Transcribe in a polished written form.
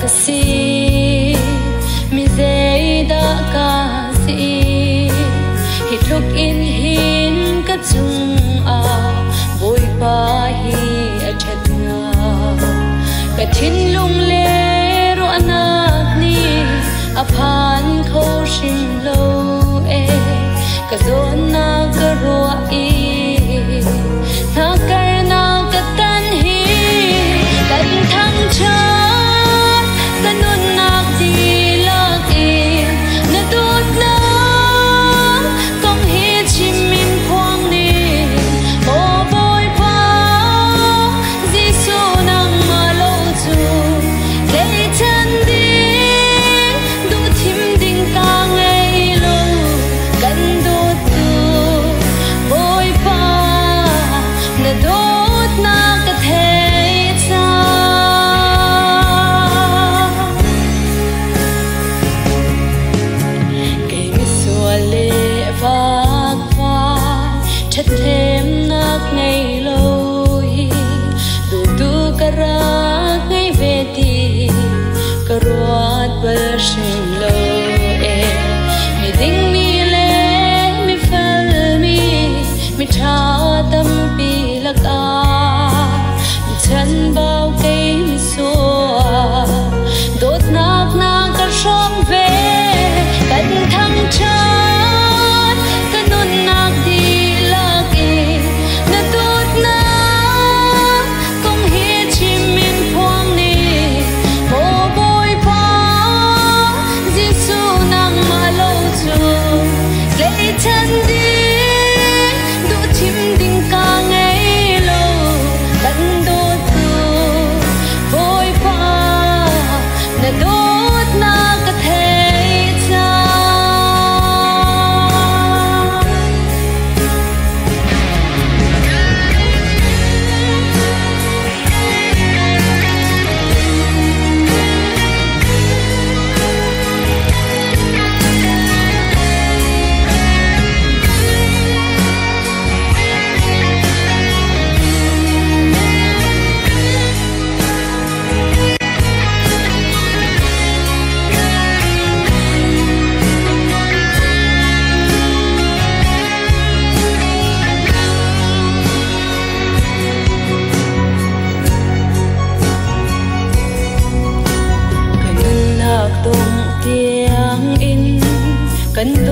si mi dei da ka si hit luk in hin ka chung a boy pa hi a that nga ka thin lung le ro anak ni a phan kho shin lo e ka zon na ka ro i na kar na ka tan hi kan thang cha kanun nak di lagi na dut na kong hi chim min khoang ni o boy pa Giêsu nang ma lo chu lei chan ding du thim ding ka ngei lo kan dut tu boy pa na dut na ka thei cha chất thêm nát ngày lối đủ tu cả ra ngày về thì cả ruột bờ sông lối mi đinh mi lệ mi phật mi cha tâm bi lạc mi chân bao cây mi xua đốt nát nát cả sông về cánh thăng cha chân đi đủ chim đinh ca ngây lâu đắn đốt tu vội pha nè đốt na cả thế cha tiếng in cần